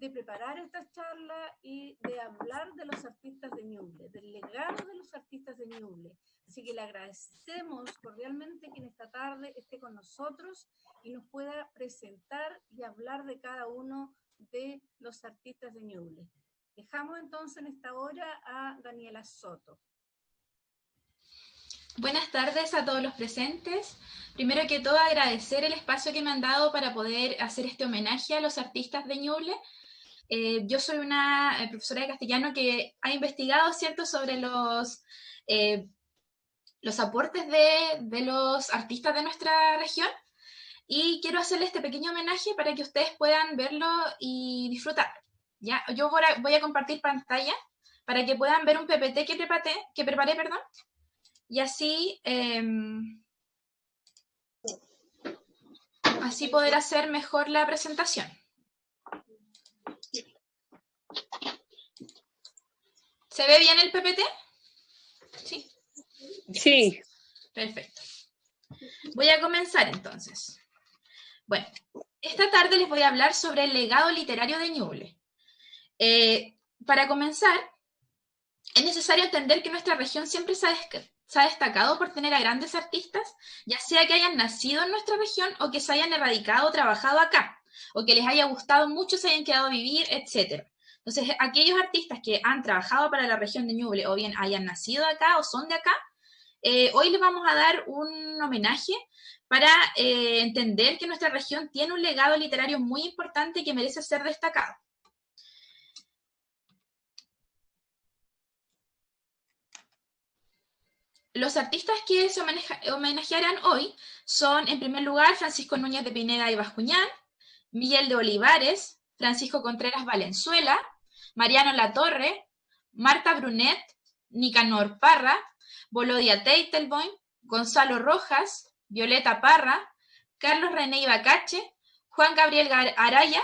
de preparar esta charla y de hablar de los artistas de Ñuble, del legado de los artistas de Ñuble. Así que le agradecemos cordialmente que en esta tarde esté con nosotros y nos pueda presentar y hablar de cada uno de los artistas de Ñuble. Dejamos entonces en esta hora a Daniela Soto. Buenas tardes a todos los presentes. Primero que todo, agradecer el espacio que me han dado para poder hacer este homenaje a los artistas de Ñuble. Yo soy una profesora de castellano que ha investigado, ¿cierto?, sobre los aportes de los artistas de nuestra región, y quiero hacerle este pequeño homenaje para que ustedes puedan verlo y disfrutar. ¿Ya? Yo voy a compartir pantalla para que puedan ver un PPT que preparé, perdón. Y así, así poder hacer mejor la presentación. ¿Se ve bien el PPT? ¿Sí? Sí. Perfecto. Voy a comenzar entonces. Bueno, esta tarde les voy a hablar sobre el legado literario de Ñuble. Para comenzar, es necesario entender que nuestra región siempre se ha destacado por tener a grandes artistas, ya sea que hayan nacido en nuestra región o que se hayan erradicado o trabajado acá, o que les haya gustado mucho, se hayan quedado a vivir, etc. Entonces, aquellos artistas que han trabajado para la región de Ñuble o bien hayan nacido acá o son de acá, hoy les vamos a dar un homenaje para entender que nuestra región tiene un legado literario muy importante que merece ser destacado. Los artistas que se homenajearán hoy son, en primer lugar, Francisco Núñez de Pineda y Bascuñán, Miguel de Olivares, Francisco Contreras Valenzuela, Mariano Latorre, Marta Brunet, Nicanor Parra, Volodia Teitelboim, Gonzalo Rojas, Violeta Parra, Carlos René Ibacache, Juan Gabriel Araya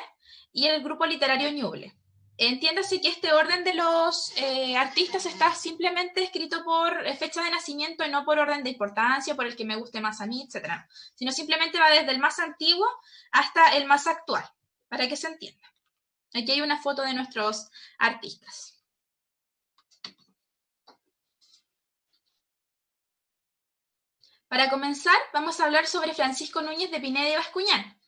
y el grupo literario Ñuble. Entiéndase que este orden de los artistas está simplemente escrito por fecha de nacimiento y no por orden de importancia, por el que me guste más a mí, etc. Sino simplemente va desde el más antiguo hasta el más actual, para que se entienda. Aquí hay una foto de nuestros artistas. Para comenzar, vamos a hablar sobre Francisco Núñez de Pineda y Bascuñán.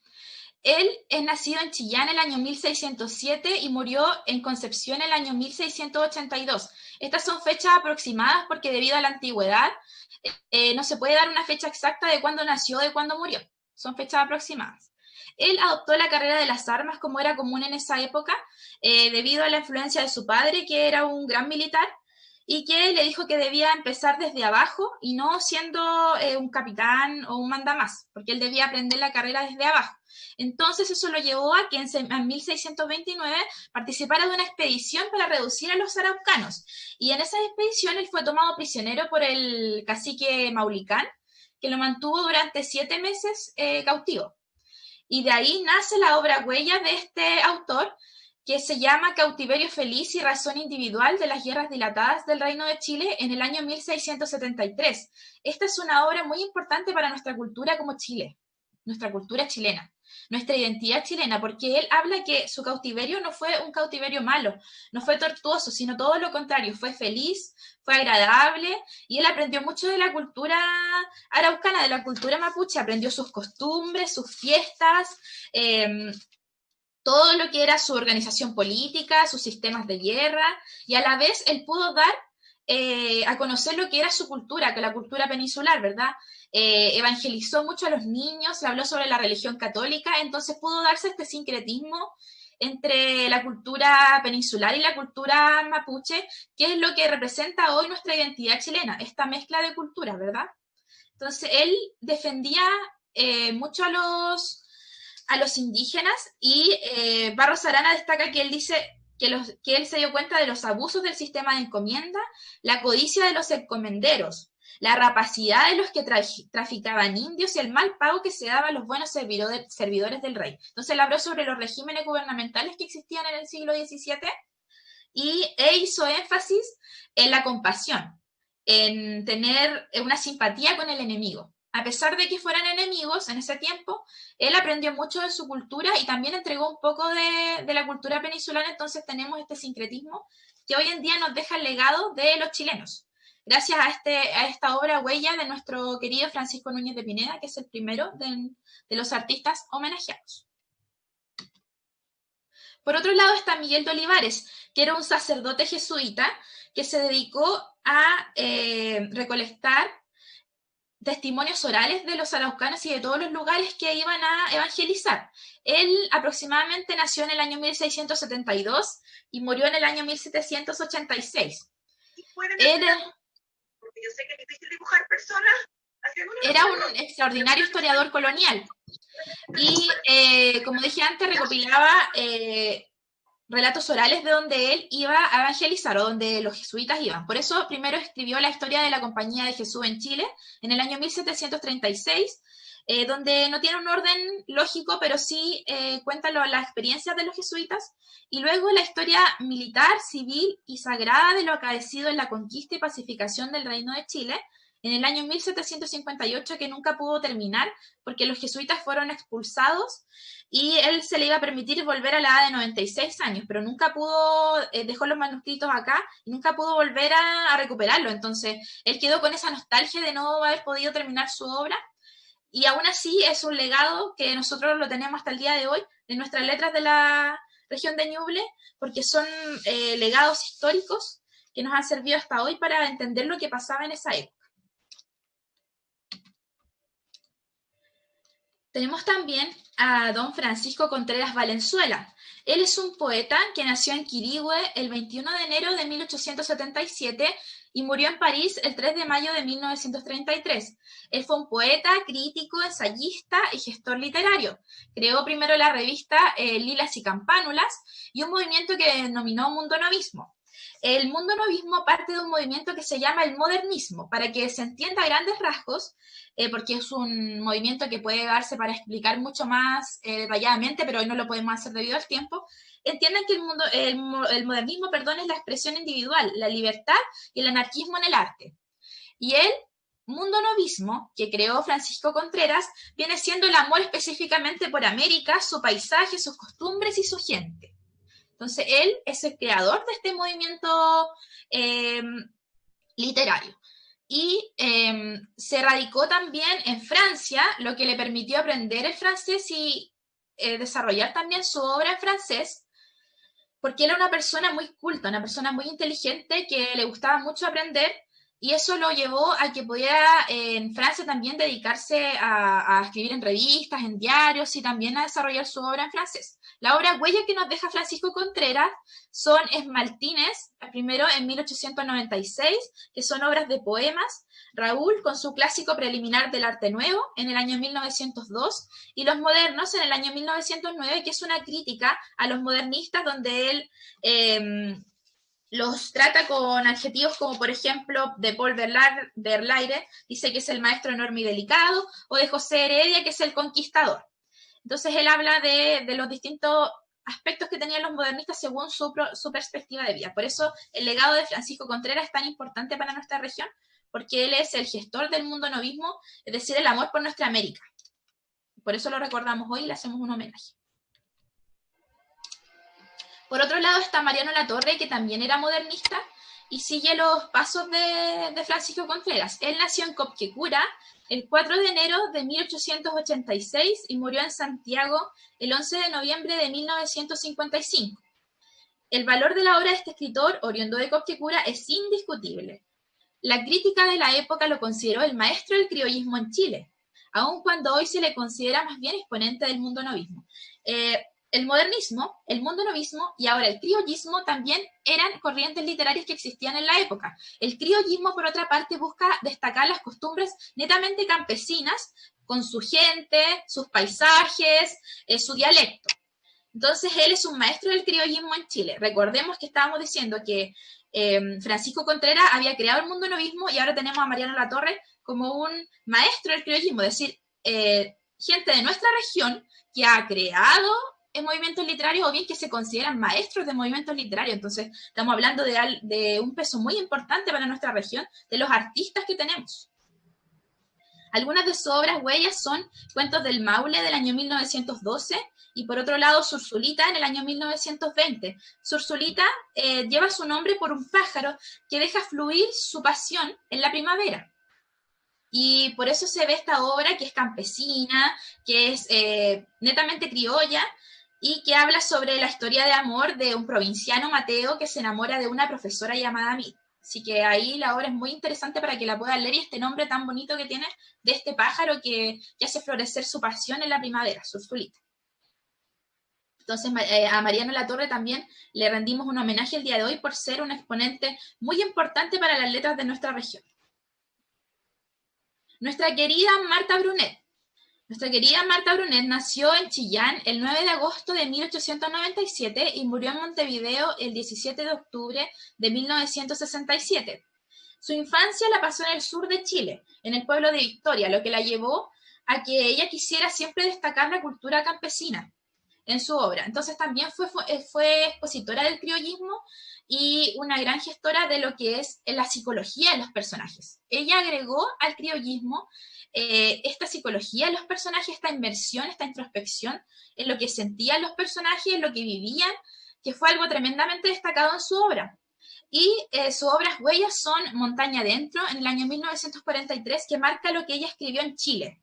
Él es nacido en Chillán el año 1607 y murió en Concepción el año 1682. Estas son fechas aproximadas porque debido a la antigüedad no se puede dar una fecha exacta de cuándo nació o de cuándo murió. Son fechas aproximadas. Él adoptó la carrera de las armas como era común en esa época debido a la influencia de su padre, que era un gran militar, y que le dijo que debía empezar desde abajo y no siendo un capitán o un mandamás, porque él debía aprender la carrera desde abajo. Entonces eso lo llevó a que en 1629 participara de una expedición para reducir a los araucanos. Y en esa expedición él fue tomado prisionero por el cacique Maulicán, que lo mantuvo durante 7 meses cautivo. Y de ahí nace la obra huella de este autor, que se llama Cautiverio Feliz y Razón Individual de las Guerras Dilatadas del Reino de Chile en el año 1673. Esta es una obra muy importante para nuestra cultura como Chile, nuestra cultura chilena, nuestra identidad chilena, porque él habla que su cautiverio no fue un cautiverio malo, no fue tortuoso, sino todo lo contrario, fue feliz, fue agradable, y él aprendió mucho de la cultura araucana, de la cultura mapuche, aprendió sus costumbres, sus fiestas, todo lo que era su organización política, sus sistemas de guerra, y a la vez él pudo dar a conocer lo que era su cultura, que la cultura peninsular, ¿verdad? Evangelizó mucho a los niños, le habló sobre la religión católica, entonces pudo darse este sincretismo entre la cultura peninsular y la cultura mapuche, que es lo que representa hoy nuestra identidad chilena, esta mezcla de culturas, ¿verdad? Entonces él defendía mucho a los indígenas, y Barros Arana destaca que él dice que él se dio cuenta de los abusos del sistema de encomienda, la codicia de los encomenderos, la rapacidad de los que traficaban indios y el mal pago que se daba a los buenos servidores del rey. Entonces él habló sobre los regímenes gubernamentales que existían en el siglo XVII e hizo énfasis en la compasión, en tener una simpatía con el enemigo. a pesar de que fueran enemigos en ese tiempo, él aprendió mucho de su cultura y también entregó un poco de la cultura peninsular, entonces tenemos este sincretismo que hoy en día nos deja el legado de los chilenos, gracias a esta obra huella de nuestro querido Francisco Núñez de Pineda, que es el primero de los artistas homenajeados. Por otro lado está Miguel de Olivares, que era un sacerdote jesuita que se dedicó a recolectar testimonios orales de los araucanos y de todos los lugares que iban a evangelizar. Él aproximadamente nació en el año 1672 y murió en el año 1786. Porque yo sé que es difícil dibujar personas. Era un extraordinario historiador colonial y, como dije antes, recopilaba relatos orales de donde él iba a evangelizar o donde los jesuitas iban. Por eso primero escribió la historia de la Compañía de Jesús en Chile en el año 1736, donde no tiene un orden lógico, pero sí cuenta las experiencias de los jesuitas, y luego la historia militar, civil y sagrada de lo acaecido en la conquista y pacificación del Reino de Chile en el año 1758, que nunca pudo terminar porque los jesuitas fueron expulsados y él se le iba a permitir volver a la edad de 96 años, pero nunca pudo, dejó los manuscritos acá y nunca pudo volver a recuperarlo. Entonces, él quedó con esa nostalgia de no haber podido terminar su obra, y aún así es un legado que nosotros lo tenemos hasta el día de hoy de nuestras letras de la región de Ñuble, porque son legados históricos que nos han servido hasta hoy para entender lo que pasaba en esa época. Tenemos también a don Francisco Contreras Valenzuela. Él es un poeta que nació en Quirihue el 21 de enero de 1877 y murió en París el 3 de mayo de 1933. Él fue un poeta, crítico, ensayista y gestor literario. Creó primero la revista Lilas y Campánulas y un movimiento que denominó Mundo Novismo. El mundo novismo parte de un movimiento que se llama el modernismo, para que se entienda a grandes rasgos, porque es un movimiento que puede darse para explicar mucho más detalladamente, pero hoy no lo podemos hacer debido al tiempo. Entiendan que el modernismo, perdón, es la expresión individual, la libertad y el anarquismo en el arte. Y el mundo novismo, que creó Francisco Contreras, viene siendo el amor específicamente por América, su paisaje, sus costumbres y su gente. Entonces, él es el creador de este movimiento literario. Y se radicó también en Francia, lo que le permitió aprender el francés y desarrollar también su obra en francés, porque él era una persona muy culta, una persona muy inteligente que le gustaba mucho aprender, y eso lo llevó a que pudiera en Francia también dedicarse a escribir en revistas, en diarios y también a desarrollar su obra en francés. La obra huella que nos deja Francisco Contreras son Esmaltines, primero en 1896, que son obras de poemas, Raúl con su clásico preliminar del arte nuevo en el año 1902 y Los modernos en el año 1909, que es una crítica a los modernistas donde él los trata con adjetivos como, por ejemplo, de Paul Verlaire, dice que es el maestro enorme y delicado, o de José Heredia, que es el conquistador. Entonces él habla de los distintos aspectos que tenían los modernistas según su perspectiva de vida. Por eso el legado de Francisco Contreras es tan importante para nuestra región, porque él es el gestor del mundo novismo, es decir, el amor por nuestra América. Por eso lo recordamos hoy y le hacemos un homenaje. Por otro lado está Mariano Latorre, que también era modernista y sigue los pasos de Francisco Contreras. Él nació en Copquecura el 4 de enero de 1886 y murió en Santiago el 11 de noviembre de 1955. El valor de la obra de este escritor, oriundo de Copquecura, es indiscutible. La crítica de la época lo consideró el maestro del criollismo en Chile, aun cuando hoy se le considera más bien exponente del mundo novismo. El modernismo, el mundo novismo y ahora el criollismo también eran corrientes literarias que existían en la época. El criollismo, por otra parte, busca destacar las costumbres netamente campesinas con su gente, sus paisajes, su dialecto. Entonces, él es un maestro del criollismo en Chile. Recordemos que estábamos diciendo que Francisco Contreras había creado el mundo novismo y ahora tenemos a Mariano Latorre como un maestro del criollismo, es decir, gente de nuestra región que ha creado en movimientos literarios o bien que se consideran maestros de movimientos literarios. Entonces, estamos hablando de un peso muy importante para nuestra región, de los artistas que tenemos. Algunas de sus obras huellas son Cuentos del Maule del año 1912 y por otro lado Sursulita en el año 1920. Sursulita lleva su nombre por un pájaro que deja fluir su pasión en la primavera. Y por eso se ve esta obra que es campesina, que es netamente criolla y que habla sobre la historia de amor de un provinciano, Mateo, que se enamora de una profesora llamada Mid. Así que ahí la obra es muy interesante para que la puedan leer y este nombre tan bonito que tiene de este pájaro que hace florecer su pasión en la primavera, Sursulita. Entonces a Mariano Latorre también le rendimos un homenaje el día de hoy por ser un exponente muy importante para las letras de nuestra región. Nuestra querida Marta Brunet. Nuestra querida Marta Brunet nació en Chillán el 9 de agosto de 1897 y murió en Montevideo el 17 de octubre de 1967. Su infancia la pasó en el sur de Chile, en el pueblo de Victoria, lo que la llevó a que ella quisiera siempre destacar la cultura campesina en su obra. Entonces también fue expositora del criollismo y una gran gestora de lo que es la psicología de los personajes. Ella agregó al criollismo esta psicología de los personajes, esta inmersión, esta introspección en lo que sentían los personajes, en lo que vivían, que fue algo tremendamente destacado en su obra. Y sus obras huellas son Montaña Adentro, en el año 1943, que marca lo que ella escribió en Chile.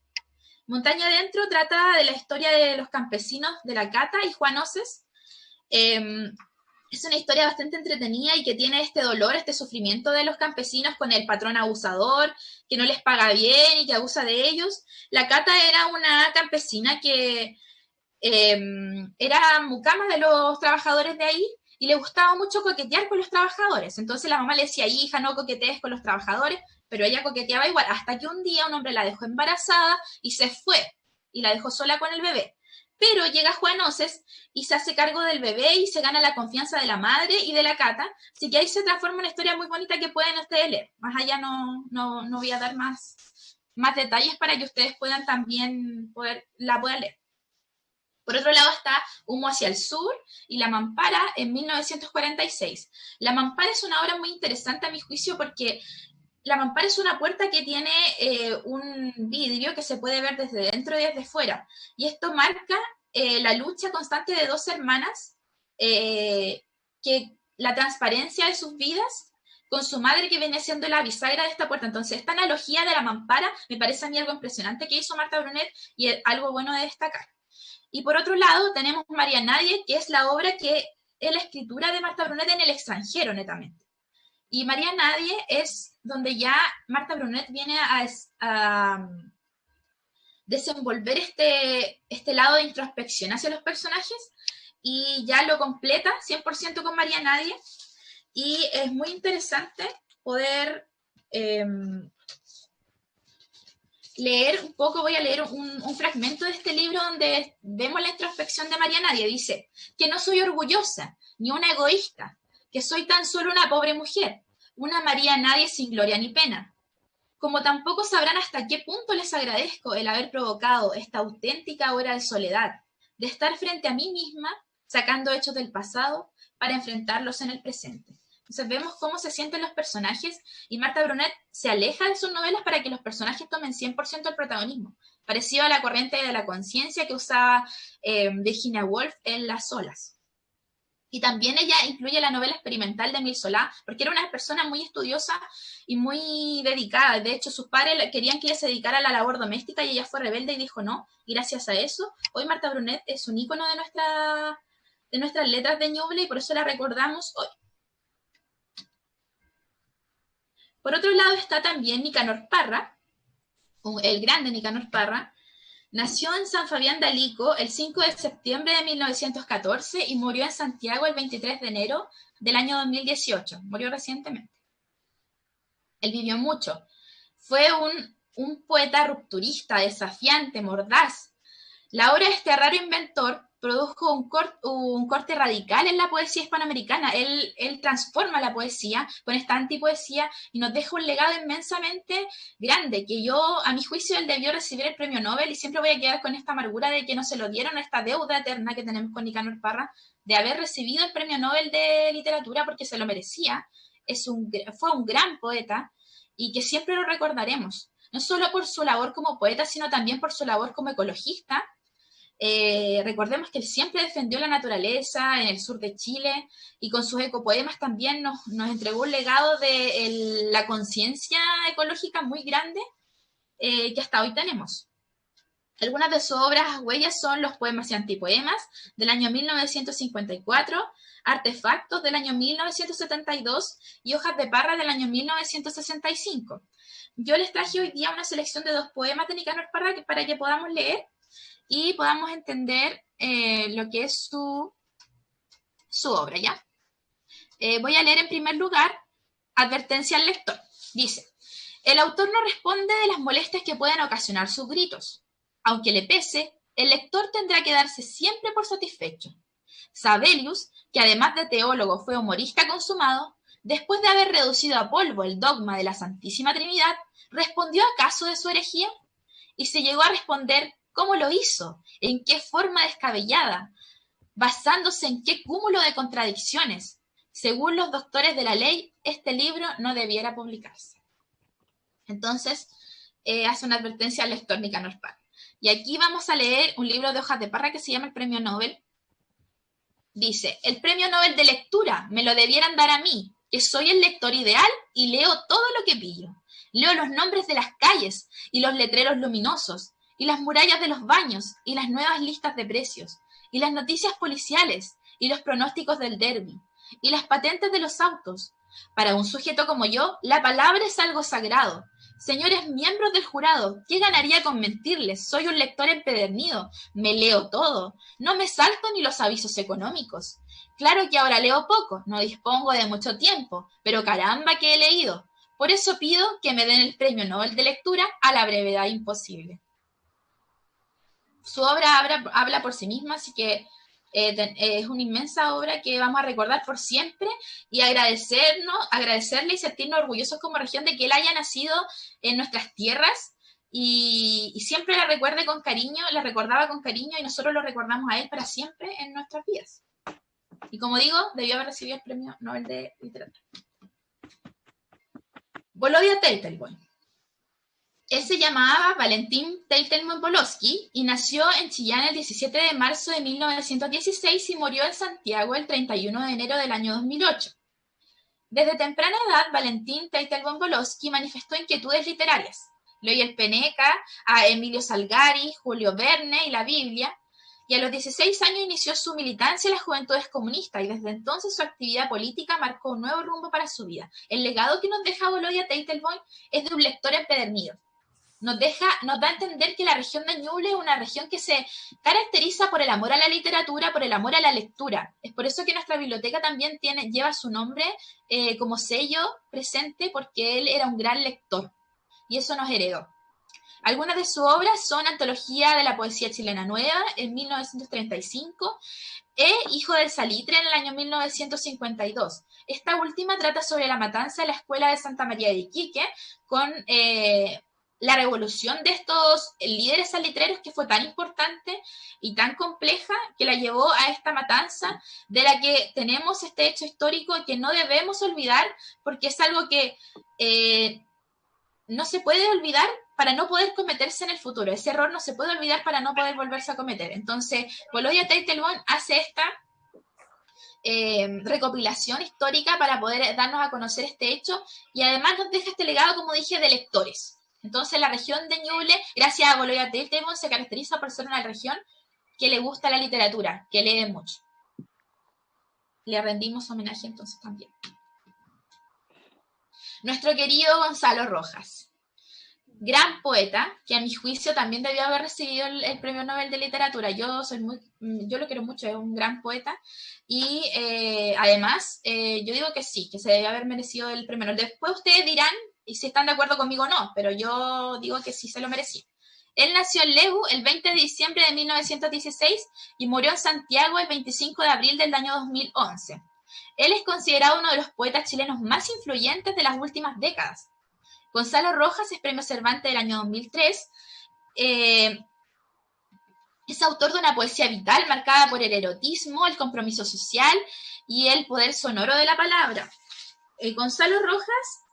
Montaña Adentro trata de la historia de los campesinos de La Cata y Juan Oces. Es una historia bastante entretenida y que tiene este dolor, este sufrimiento de los campesinos con el patrón abusador, que no les paga bien y que abusa de ellos. La Cata era una campesina que era mucama de los trabajadores de ahí y le gustaba mucho coquetear con los trabajadores. Entonces la mamá le decía, hija, no coquetees con los trabajadores, pero ella coqueteaba igual, hasta que un día un hombre la dejó embarazada y se fue, y la dejó sola con el bebé. Pero llega Juan Oces y se hace cargo del bebé y se gana la confianza de la madre y de la Cata, así que ahí se transforma una historia muy bonita que pueden ustedes leer. Más allá no voy a dar más detalles para que ustedes puedan también la puedan leer. Por otro lado está Humo hacia el sur y La Mampara en 1946. La Mampara es una obra muy interesante a mi juicio porque la mampara es una puerta que tiene un vidrio que se puede ver desde dentro y desde fuera. Y esto marca la lucha constante de dos hermanas, que la transparencia de sus vidas con su madre que viene siendo la bisagra de esta puerta. Entonces, esta analogía de la mampara me parece a mí algo impresionante que hizo Marta Brunet y algo bueno de destacar. Y por otro lado, tenemos María Nadie, que es la obra que es la escritura de Marta Brunet en el extranjero, netamente. Y María Nadie es donde ya Marta Brunet viene a desenvolver este lado de introspección hacia los personajes y ya lo completa 100% con María Nadie. Y es muy interesante poder leer un poco, voy a leer un fragmento de este libro donde vemos la introspección de María Nadie. Dice, que no soy orgullosa, ni una egoísta, que soy tan solo una pobre mujer, una María Nadie sin gloria ni pena. Como tampoco sabrán hasta qué punto les agradezco el haber provocado esta auténtica hora de soledad, de estar frente a mí misma, sacando hechos del pasado para enfrentarlos en el presente. Entonces vemos cómo se sienten los personajes y Marta Brunet se aleja de sus novelas para que los personajes tomen 100% el protagonismo, parecido a la corriente de la conciencia que usaba Virginia Woolf en Las Olas. Y también ella incluye la novela experimental de Émile Zola, porque era una persona muy estudiosa y muy dedicada. De hecho, sus padres querían que ella se dedicara a la labor doméstica y ella fue rebelde y dijo no. Y gracias a eso, hoy Marta Brunet es un ícono de nuestras letras de Ñuble y por eso la recordamos hoy. Por otro lado está también Nicanor Parra, el grande Nicanor Parra. Nació en San Fabián de Alico el 5 de septiembre de 1914 y murió en Santiago el 23 de enero del año 2018. Murió recientemente. Él vivió mucho. Fue un poeta rupturista, desafiante, mordaz. La obra de este raro inventor produjo un corte radical en la poesía hispanoamericana. Él transforma la poesía con esta antipoesía y nos deja un legado inmensamente grande, que yo, a mi juicio, él debió recibir el premio Nobel y siempre voy a quedar con esta amargura de que no se lo dieron, esta deuda eterna que tenemos con Nicanor Parra, de haber recibido el premio Nobel de literatura porque se lo merecía. Fue un gran poeta y que siempre lo recordaremos. no solo por su labor como poeta, sino también por su labor como ecologista. Recordemos que él siempre defendió la naturaleza en el sur de Chile y con sus ecopoemas también nos entregó un legado de la conciencia ecológica muy grande que hasta hoy tenemos. Algunas de sus obras huellas son los poemas y antipoemas del año 1954, Artefactos del año 1972 y Hojas de Parra del año 1965. Yo les traje hoy día una selección de 2 poemas de Nicanor Parra para que podamos leer y podamos entender lo que es su obra, ¿ya? Voy a leer en primer lugar Advertencia al lector. Dice, el autor no responde de las molestias que pueden ocasionar sus gritos. Aunque le pese, el lector tendrá que darse siempre por satisfecho. Sabelius, que además de teólogo fue humorista consumado, después de haber reducido a polvo el dogma de la Santísima Trinidad, ¿respondió acaso de su herejía? Y se llegó a responder cómo lo hizo, en qué forma descabellada, basándose en qué cúmulo de contradicciones. Según los doctores de la ley, este libro no debiera publicarse. Entonces, hace una advertencia al lector Nicanor Parra. Y aquí vamos a leer un libro de Hojas de Parra que se llama El Premio Nobel. Dice, el Premio Nobel de Lectura me lo debieran dar a mí, que soy el lector ideal y leo todo lo que pillo. Leo los nombres de las calles y los letreros luminosos, y las murallas de los baños, y las nuevas listas de precios, y las noticias policiales, y los pronósticos del derbi, y las patentes de los autos. Para un sujeto como yo, la palabra es algo sagrado. Señores miembros del jurado, ¿qué ganaría con mentirles? Soy un lector empedernido, me leo todo, no me salto ni los avisos económicos. Claro que ahora leo poco, no dispongo de mucho tiempo, pero caramba que he leído. Por eso pido que me den el Premio Nobel de Lectura a la brevedad imposible. Su obra habla por sí misma, así que es una inmensa obra que vamos a recordar por siempre y agradecerle y sentirnos orgullosos como región de que él haya nacido en nuestras tierras y siempre la recordaba con cariño y nosotros lo recordamos a él para siempre en nuestras vidas. Y como digo, debió haber recibido el Premio Nobel de Literatura. Volodya Teitelbaum. Él se llamaba Valentín Teitelbaum-Volosky y nació en Chillán el 17 de marzo de 1916 y murió en Santiago el 31 de enero del año 2008. Desde temprana edad, Valentín Teitelbaum-Volosky manifestó inquietudes literarias. Leía el Peneca, a Emilio Salgari, Julio Verne y la Biblia, y a los 16 años inició su militancia en las Juventudes Comunistas y desde entonces su actividad política marcó un nuevo rumbo para su vida. El legado que nos deja Volodya Teitelbaum es de un lector empedernido. Nos da a entender que la región de Ñuble es una región que se caracteriza por el amor a la literatura, por el amor a la lectura. Es por eso que nuestra biblioteca también lleva su nombre como sello presente, porque él era un gran lector y eso nos heredó. Algunas de sus obras son Antología de la Poesía Chilena Nueva en 1935 e Hijo del Salitre en el año 1952. Esta última trata sobre la matanza de la Escuela de Santa María de Iquique con la revolución de estos líderes salitreros que fue tan importante y tan compleja que la llevó a esta matanza de la que tenemos este hecho histórico que no debemos olvidar porque es algo que no se puede olvidar para no poder cometerse en el futuro. Ese error no se puede olvidar para no poder volverse a cometer. Entonces, Volodya Teitelbaum hace esta recopilación histórica para poder darnos a conocer este hecho y además nos deja este legado, como dije, de lectores. Entonces, la región de Ñuble, gracias a Volodya Teitelbaum, se caracteriza por ser una región que le gusta la literatura, que lee mucho. Le rendimos homenaje entonces también. Nuestro querido Gonzalo Rojas, gran poeta, que a mi juicio también debió haber recibido el Premio Nobel de Literatura. Yo lo quiero mucho, es un gran poeta y además yo digo que sí, que se debió haber merecido el premio Nobel. Después ustedes dirán y si están de acuerdo conmigo o no, pero yo digo que sí se lo merecía. Él nació en Lebu el 20 de diciembre de 1916 y murió en Santiago el 25 de abril del año 2011. Él es considerado uno de los poetas chilenos más influyentes de las últimas décadas. Gonzalo Rojas es premio Cervantes del año 2003. Es autor de una poesía vital marcada por el erotismo, el compromiso social y el poder sonoro de la palabra. Gonzalo Rojas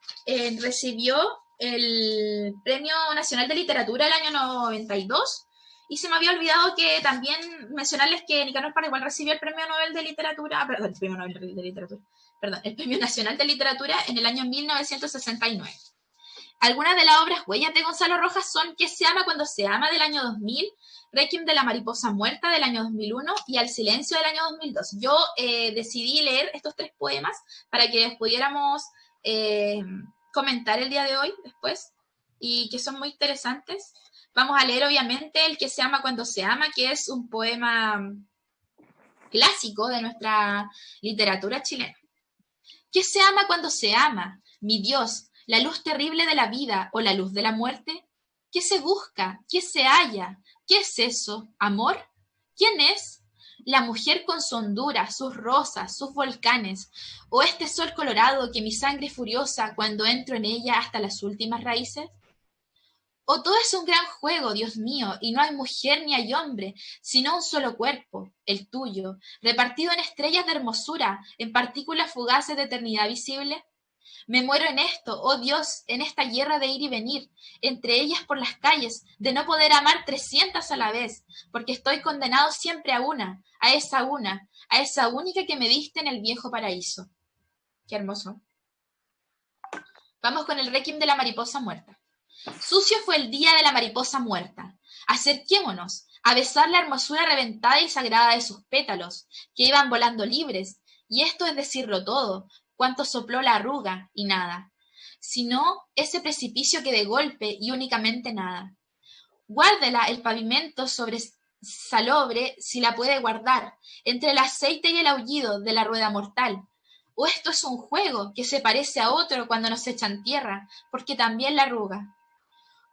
recibió el Premio Nacional de Literatura del año 92. Y se me había olvidado que también mencionarles que Nicanor Parra igual recibió el Premio Nobel de Literatura, perdón, el Premio Nobel de Literatura, perdón, el Premio Nacional de Literatura en el año 1969. Algunas de las obras huellas de Gonzalo Rojas son ¿Qué se ama cuando se ama?, del año 2000, Requiem de la mariposa muerta, del año 2001, y Al silencio, del año 2002. Yo decidí leer estos 3 poemas para que pudiéramos comentar el día de hoy después, y que son muy interesantes. Vamos a leer, obviamente, El que se ama cuando se ama, que es un poema clásico de nuestra literatura chilena. ¿Qué se ama cuando se ama? Mi Dios, ¿la luz terrible de la vida o la luz de la muerte? ¿Qué se busca? ¿Qué se halla? ¿Qué es eso? ¿Amor? ¿Quién es? ¿La mujer con su hondura, sus rosas, sus volcanes? ¿O este sol colorado que mi sangre furiosa cuando entro en ella hasta las últimas raíces? ¿O todo es un gran juego, Dios mío, y no hay mujer ni hay hombre, sino un solo cuerpo, el tuyo, repartido en estrellas de hermosura, en partículas fugaces de eternidad visible? Me muero en esto, oh Dios, en esta guerra de ir y venir, entre ellas por las calles, de no poder amar 300 a la vez, porque estoy condenado siempre a esa única que me diste en el viejo paraíso. Qué hermoso. Vamos con el Requiem de la mariposa muerta. Sucio fue el día de la mariposa muerta. Acerquémonos a besar la hermosura reventada y sagrada de sus pétalos, que iban volando libres, y esto es decirlo todo, cuanto sopló la arruga y nada, sino ese precipicio que de golpe y únicamente nada. Guárdela el pavimento sobre salobre si la puede guardar, entre el aceite y el aullido de la rueda mortal. O esto es un juego que se parece a otro cuando nos echan tierra, porque también la arruga.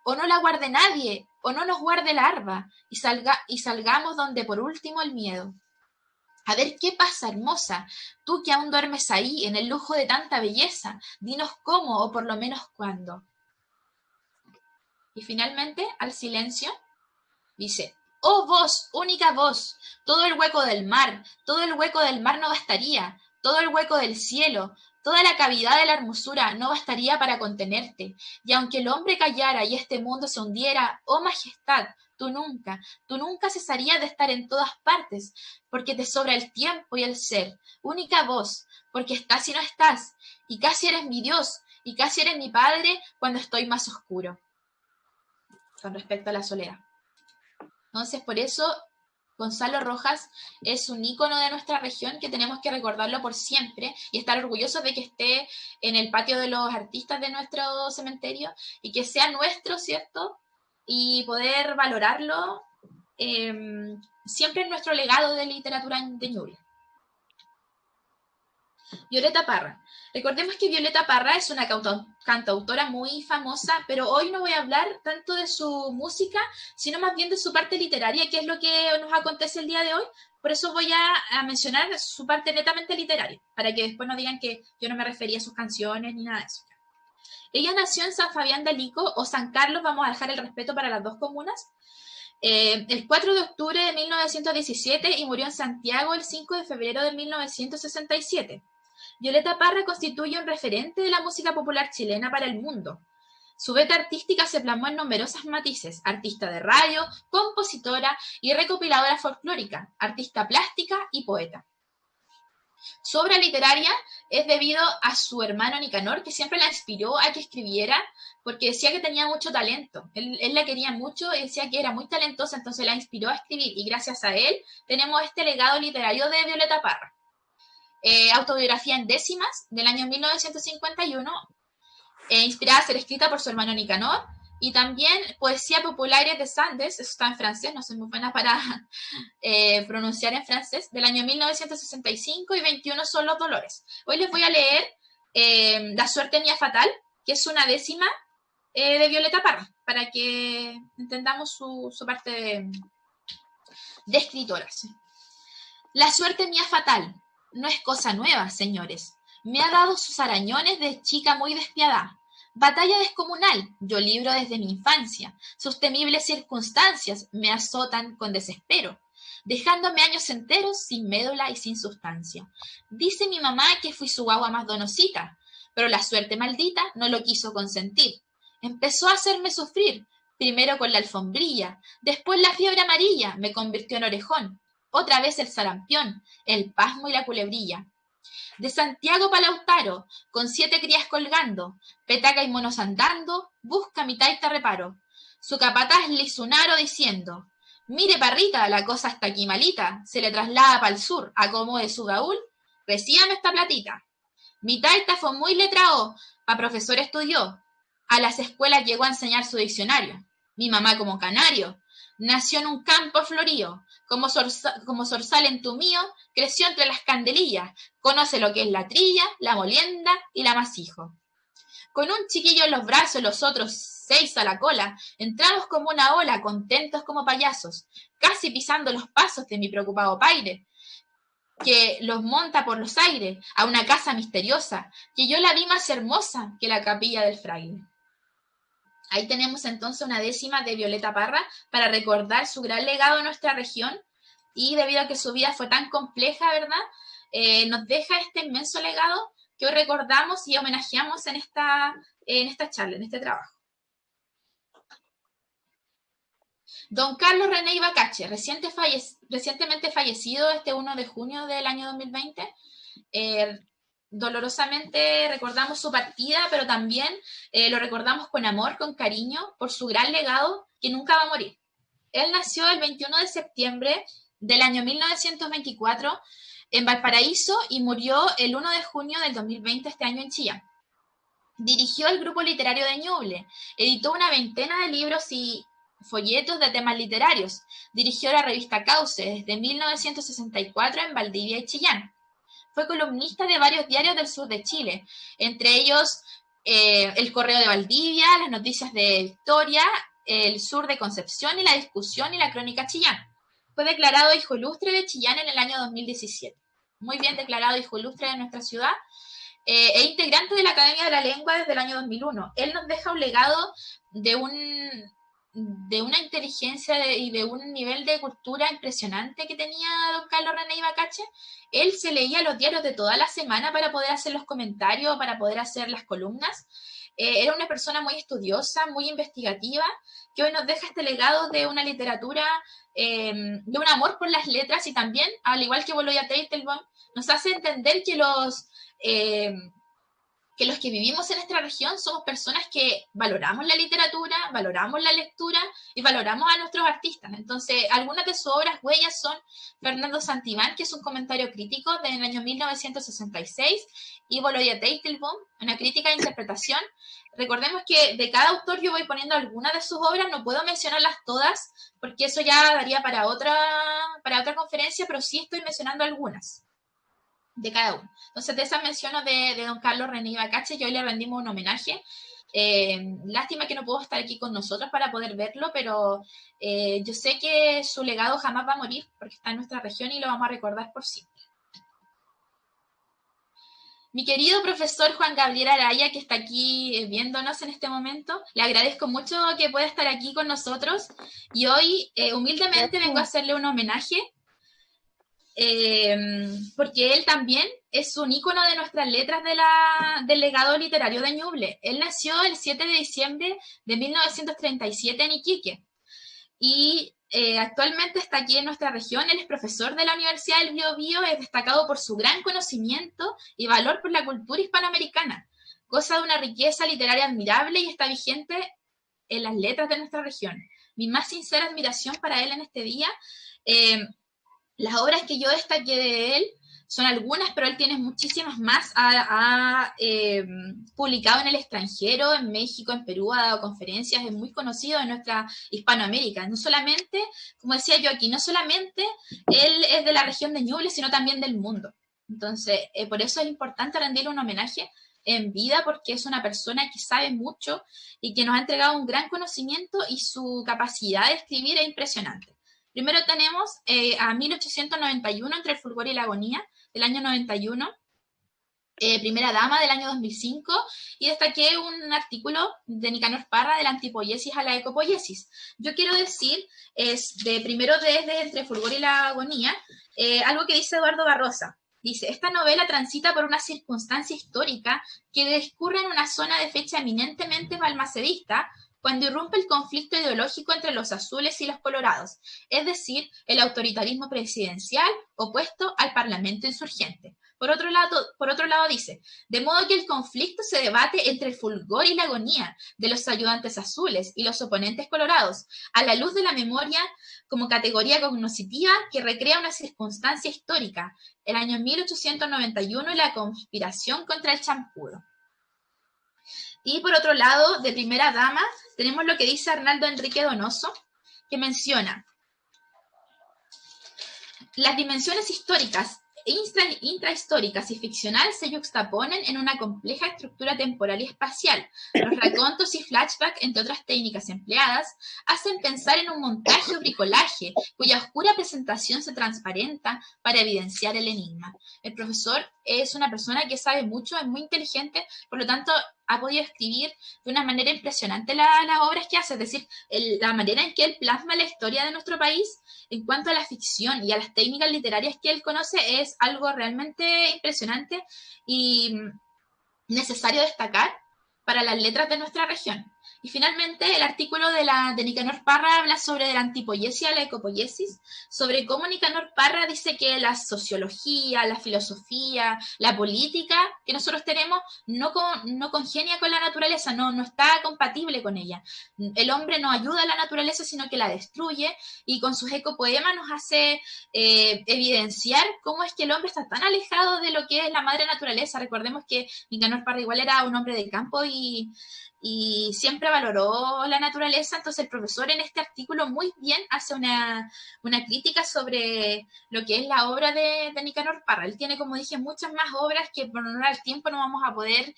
O no la guarde nadie, o no nos guarde la arva, y salgamos donde por último el miedo. A ver qué pasa, hermosa, tú que aún duermes ahí en el lujo de tanta belleza, dinos cómo o por lo menos cuándo. Y finalmente, al silencio, dice: oh voz, única voz, todo el hueco del mar no bastaría, todo el hueco del cielo, toda la cavidad de la hermosura no bastaría para contenerte, y aunque el hombre callara y este mundo se hundiera, oh majestad, tú nunca cesarías de estar en todas partes, porque te sobra el tiempo y el ser, única voz, porque estás y no estás, y casi eres mi Dios, y casi eres mi Padre cuando estoy más oscuro. Con respecto a la soledad. Entonces, por eso, Gonzalo Rojas es un ícono de nuestra región que tenemos que recordarlo por siempre y estar orgullosos de que esté en el patio de los artistas de nuestro cementerio y que sea nuestro, ¿cierto? Y poder valorarlo siempre en nuestro legado de literatura de Ñuble. Violeta Parra. Recordemos que Violeta Parra es una cantautora muy famosa, pero hoy no voy a hablar tanto de su música, sino más bien de su parte literaria, que es lo que nos acontece el día de hoy. Por eso voy a mencionar su parte netamente literaria, para que después no digan que yo no me refería a sus canciones ni nada de eso. Ella nació en San Fabián de Alico o San Carlos, vamos a dejar el respeto para las dos comunas, el 4 de octubre de 1917 y murió en Santiago el 5 de febrero de 1967. Violeta Parra constituye un referente de la música popular chilena para el mundo. Su beta artística se plasmó en numerosos matices: artista de radio, compositora y recopiladora folclórica, artista plástica y poeta. Su obra literaria es debido a su hermano Nicanor, que siempre la inspiró a que escribiera, porque decía que tenía mucho talento. Él la quería mucho y decía que era muy talentosa, entonces la inspiró a escribir, y gracias a él tenemos este legado literario de Violeta Parra. Autobiografía en décimas, del año 1951, inspirada a ser escrita por su hermano Nicanor, y también Poesía Populares de Sandes, eso está en francés, no soy muy buena para pronunciar en francés, del año 1965, y 21 son los dolores. Hoy les voy a leer La suerte mía fatal, que es una décima de Violeta Parra, para que entendamos su parte de escritora. ¿Sí? La suerte mía fatal no es cosa nueva, señores. Me ha dado sus arañones de chica muy despiadada. Batalla descomunal, yo libro desde mi infancia. Sus temibles circunstancias me azotan con desespero, dejándome años enteros sin médula y sin sustancia. Dice mi mamá que fui su guagua más donosita, pero la suerte maldita no lo quiso consentir. Empezó a hacerme sufrir, primero con la alfombrilla, después la fiebre amarilla, me convirtió en orejón, otra vez el sarampión, el pasmo y la culebrilla. De Santiago pa' Lautaro, con 7 crías colgando, petaca y monos andando, busca mi taita reparo. Su capataz le hizo un aro diciendo, mire parrita, la cosa está aquí malita, se le traslada pa'l sur, acomode su baúl, recíbame esta platita. Mi taita fue muy letrao, pa' profesor estudió, a las escuelas llegó a enseñar su diccionario. Mi mamá como canario, nació en un campo florío, como zorzal entumío, creció entre las candelillas, conoce lo que es la trilla, la molienda y la masijo. Con un chiquillo en los brazos, los otros 6 a la cola, entramos como una ola, contentos como payasos, casi pisando los pasos de mi preocupado paire, que los monta por los aires a una casa misteriosa, que yo la vi más hermosa que la capilla del fraile. Ahí tenemos entonces una décima de Violeta Parra para recordar su gran legado en nuestra región y debido a que su vida fue tan compleja, ¿verdad? Nos deja este inmenso legado que hoy recordamos y homenajeamos en esta charla, en este trabajo. Don Carlos René Ibacache, recientemente fallecido este 1 de junio del año 2020. Dolorosamente recordamos su partida, pero también lo recordamos con amor, con cariño, por su gran legado que nunca va a morir. Él nació el 21 de septiembre del año 1924 en Valparaíso y murió el 1 de junio del 2020, este año en Chillán. Dirigió el grupo literario de Ñuble, editó una veintena de libros y folletos de temas literarios, dirigió la revista Cauce desde 1964 en Valdivia y Chillán. Fue columnista de varios diarios del sur de Chile, entre ellos El Correo de Valdivia, Las Noticias de Victoria, El Sur de Concepción y La Discusión y la Crónica Chillán. Fue declarado hijo ilustre de Chillán en el año 2017. Muy bien declarado hijo ilustre de nuestra ciudad. E integrante de la Academia de la Lengua desde el año 2001. Él nos deja un legado de una inteligencia y de un nivel de cultura impresionante que tenía don Carlos René Ibacache. Él se leía los diarios de toda la semana para poder hacer los comentarios, para poder hacer las columnas. Era una persona muy estudiosa, muy investigativa, que hoy nos deja este legado de una literatura, de un amor por las letras y también, al igual que Boloya Teitelbaum, nos hace entender que los que vivimos en esta región somos personas que valoramos la literatura, valoramos la lectura y valoramos a nuestros artistas. Entonces, algunas de sus obras huellas son Fernando Santibán, que es un comentario crítico del año 1966, y Boloya Teitelbaum, una crítica de interpretación. Recordemos que de cada autor yo voy poniendo algunas de sus obras, no puedo mencionarlas todas, porque eso ya daría para otra conferencia, pero sí estoy mencionando algunas de cada uno. Entonces, de esas menciono de don Carlos René Ibacache, que hoy le rendimos un homenaje. Lástima que no puedo estar aquí con nosotros para poder verlo, pero yo sé que su legado jamás va a morir, porque está en nuestra región y lo vamos a recordar por siempre. Mi querido profesor Juan Gabriel Araya, que está aquí viéndonos en este momento, le agradezco mucho que pueda estar aquí con nosotros y hoy humildemente vengo a hacerle un homenaje. Porque él también es un ícono de nuestras letras del legado literario de Ñuble. Él nació el 7 de diciembre de 1937 en Iquique y actualmente está aquí en nuestra región. Él es profesor de la Universidad del Biobío, es destacado por su gran conocimiento y valor por la cultura hispanoamericana. Goza de una riqueza literaria admirable y está vigente en las letras de nuestra región. Mi más sincera admiración para él en este día. Las obras que yo destaqué de él son algunas, pero él tiene muchísimas más. Ha publicado en el extranjero, en México, en Perú, ha dado conferencias, es muy conocido en nuestra Hispanoamérica. No solamente, como decía yo aquí, no solamente él es de la región de Ñuble, sino también del mundo. Entonces, por eso es importante rendirle un homenaje en vida, porque es una persona que sabe mucho y que nos ha entregado un gran conocimiento y su capacidad de escribir es impresionante. Primero tenemos a 1891, Entre el fulgor y la agonía, del año 91, Primera dama, del año 2005, y destaqué un artículo de Nicanor Parra, de la antipoiesis a la ecopoiesis. Yo quiero decir, primero desde Entre el fulgor y la agonía, algo que dice Eduardo Barrosa. Dice, esta novela transita por una circunstancia histórica que discurre en una zona de fecha eminentemente balmacedista, cuando irrumpe el conflicto ideológico entre los azules y los colorados, es decir, el autoritarismo presidencial opuesto al parlamento insurgente. Por otro lado dice, de modo que el conflicto se debate entre el fulgor y la agonía de los ayudantes azules y los oponentes colorados, a la luz de la memoria como categoría cognoscitiva que recrea una circunstancia histórica, el año 1891 y la conspiración contra el champudo. Y por otro lado, de primera dama, tenemos lo que dice Arnaldo Enrique Donoso, que menciona las dimensiones históricas, intrahistóricas y ficcional se yuxtaponen en una compleja estructura temporal y espacial. Los racontos y flashbacks, entre otras técnicas empleadas, hacen pensar en un montaje o bricolaje cuya oscura presentación se transparenta para evidenciar el enigma. El profesor es una persona que sabe mucho, es muy inteligente, por lo tanto ha podido escribir de una manera impresionante las obras que hace, es decir, la manera en que él plasma la historia de nuestro país en cuanto a la ficción y a las técnicas literarias que él conoce es algo realmente impresionante y necesario destacar para las letras de nuestra región. Y finalmente, el artículo de Nicanor Parra habla sobre la antipoiesia, la ecopoiesis, sobre cómo Nicanor Parra dice que la sociología, la filosofía, la política que nosotros tenemos no congenia con la naturaleza, no está compatible con ella. El hombre no ayuda a la naturaleza, sino que la destruye, y con sus ecopoemas nos hace evidenciar cómo es que el hombre está tan alejado de lo que es la madre naturaleza. Recordemos que Nicanor Parra igual era un hombre de campo y siempre valoró la naturaleza, entonces el profesor en este artículo muy bien hace una crítica sobre lo que es la obra de Nicanor Parra. Él tiene, como dije, muchas más obras que por honor al tiempo no vamos a poder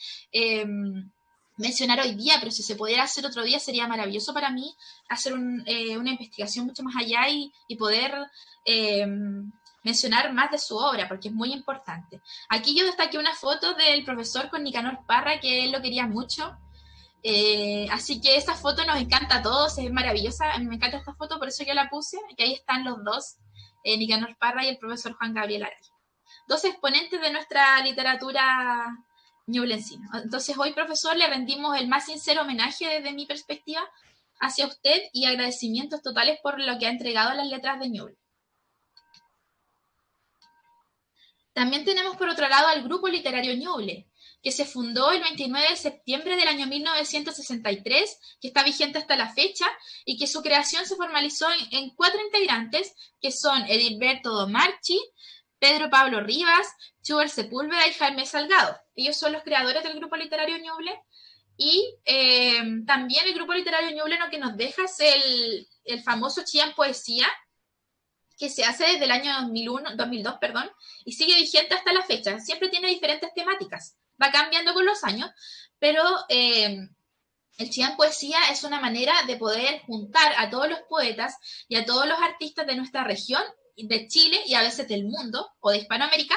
mencionar hoy día, pero si se pudiera hacer otro día sería maravilloso para mí hacer una investigación mucho más allá y poder mencionar más de su obra, porque es muy importante. Aquí yo destaqué una foto del profesor con Nicanor Parra, que él lo quería mucho. Así que esta foto nos encanta a todos, es maravillosa, a mí me encanta esta foto, por eso yo la puse, que ahí están los dos, Nicanor Parra y el profesor Juan Gabriel Araya, dos exponentes de nuestra literatura ñublencina. Entonces hoy, profesor, le rendimos el más sincero homenaje desde mi perspectiva hacia usted y agradecimientos totales por lo que ha entregado a las letras de Ñuble. También tenemos por otro lado al Grupo Literario Ñuble, que se fundó el 29 de septiembre del año 1963, que está vigente hasta la fecha, y que su creación se formalizó en 4 integrantes, que son Edilberto Domarchi, Pedro Pablo Rivas, Schubert Sepúlveda y Jaime Salgado. Ellos son los creadores del Grupo Literario Ñuble, y también el Grupo Literario Ñuble lo que nos deja es el famoso Chillán Poesía, que se hace desde el año 2002, y sigue vigente hasta la fecha. Siempre tiene diferentes temáticas. Va cambiando con los años, pero el Chillán Poesía es una manera de poder juntar a todos los poetas y a todos los artistas de nuestra región, de Chile y a veces del mundo o de Hispanoamérica,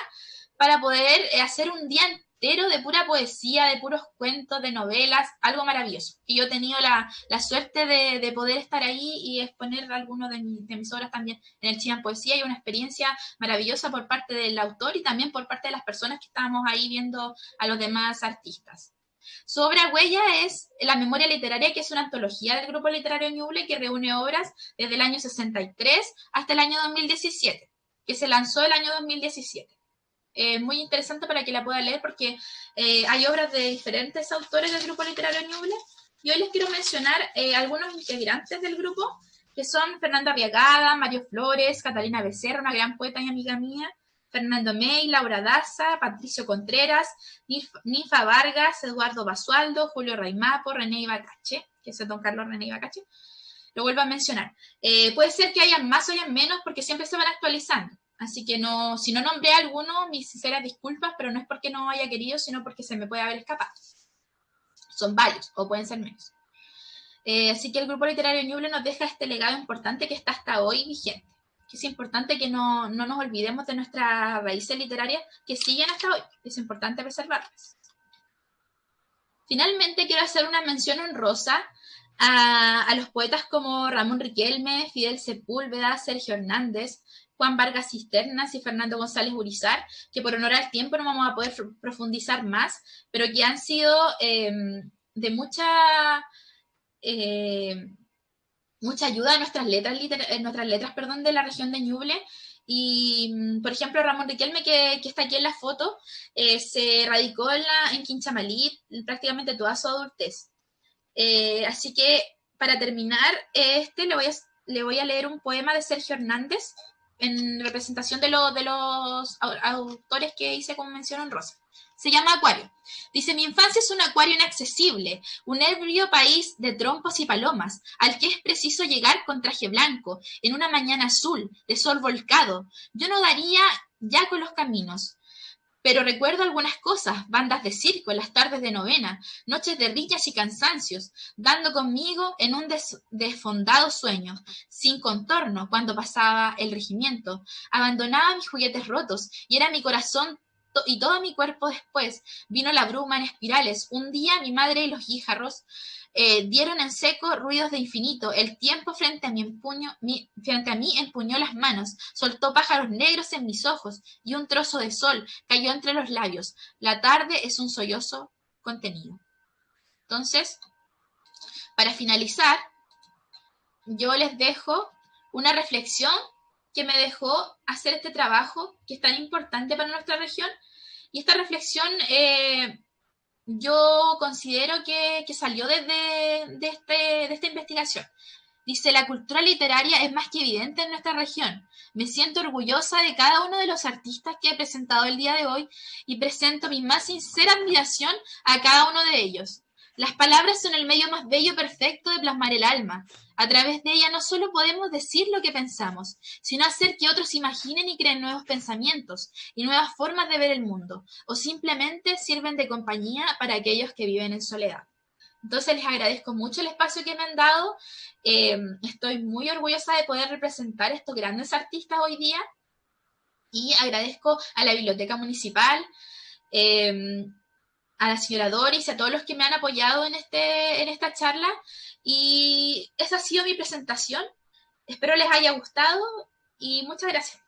para poder hacer un día entero de pura poesía, de puros cuentos, de novelas, algo maravilloso. Y yo he tenido la suerte de poder estar ahí y exponer algunas de mis obras también en el Chillán Poesía, y una experiencia maravillosa por parte del autor y también por parte de las personas que estábamos ahí viendo a los demás artistas. Su obra huella es La Memoria Literaria, que es una antología del Grupo Literario Ñuble que reúne obras desde el año 63 hasta el año 2017, que se lanzó el año 2017. Muy interesante para que la pueda leer porque hay obras de diferentes autores del Grupo Literario Ñuble, y hoy les quiero mencionar algunos integrantes del grupo, que son Fernanda Arriagada, Mario Flores, Catalina Becerra, una gran poeta y amiga mía, Fernando May, Laura Daza, Patricio Contreras, Ninfa Vargas, Eduardo Basualdo, Julio Raimapo, René Ibacache, que es don Carlos René Ibacache. Lo vuelvo a mencionar. Puede ser que hayan más o hayan menos porque siempre se van actualizando. Así que si no nombré a alguno, mis sinceras disculpas, pero no es porque no haya querido, sino porque se me puede haber escapado. Son varios, o pueden ser menos. Así que el Grupo Literario Ñuble nos deja este legado importante que está hasta hoy vigente. Que es importante que no nos olvidemos de nuestras raíces literarias que siguen hasta hoy. Es importante preservarlas. Finalmente, quiero hacer una mención honrosa a los poetas como Ramón Riquelme, Fidel Sepúlveda, Sergio Hernández, Juan Vargas Cisternas y Fernando González Urizar, que por honor al tiempo no vamos a poder profundizar más, pero que han sido de mucha ayuda en nuestras letras, de la región de Ñuble. Y, por ejemplo, Ramón Riquelme, que está aquí en la foto, se radicó en Quinchamalí prácticamente toda su adultez. Así que, para terminar, le voy a leer un poema de Sergio Hernández en representación de los autores que hice como mención honrosa. Se llama Acuario. Dice: mi infancia es un acuario inaccesible, un ebrio país de trompos y palomas, al que es preciso llegar con traje blanco, en una mañana azul, de sol volcado. Yo no daría ya con los caminos, pero recuerdo algunas cosas: bandas de circo en las tardes de novena, noches de riñas y cansancios, dando conmigo en un desfondado sueño, sin contorno, cuando pasaba el regimiento. Abandonaba mis juguetes rotos, y era mi corazón y todo mi cuerpo después. Vino la bruma en espirales. Un día mi madre y los guijarros dieron en seco ruidos de infinito. El tiempo frente a mí empuñó las manos, soltó pájaros negros en mis ojos, y un trozo de sol cayó entre los labios. La tarde es un sollozo contenido. Entonces, para finalizar, yo les dejo una reflexión que me dejó hacer este trabajo que es tan importante para nuestra región. Y esta reflexión yo considero que salió de esta investigación. Dice: la cultura literaria es más que evidente en nuestra región. Me siento orgullosa de cada uno de los artistas que he presentado el día de hoy y presento mi más sincera admiración a cada uno de ellos. Las palabras son el medio más bello perfecto de plasmar el alma. A través de ella no solo podemos decir lo que pensamos, sino hacer que otros imaginen y creen nuevos pensamientos y nuevas formas de ver el mundo, o simplemente sirven de compañía para aquellos que viven en soledad. Entonces les agradezco mucho el espacio que me han dado. Estoy muy orgullosa de poder representar a estos grandes artistas hoy día, y agradezco a la Biblioteca Municipal, a la señora Doris y a todos los que me han apoyado en esta charla. Y esa ha sido mi presentación. Espero les haya gustado y muchas gracias.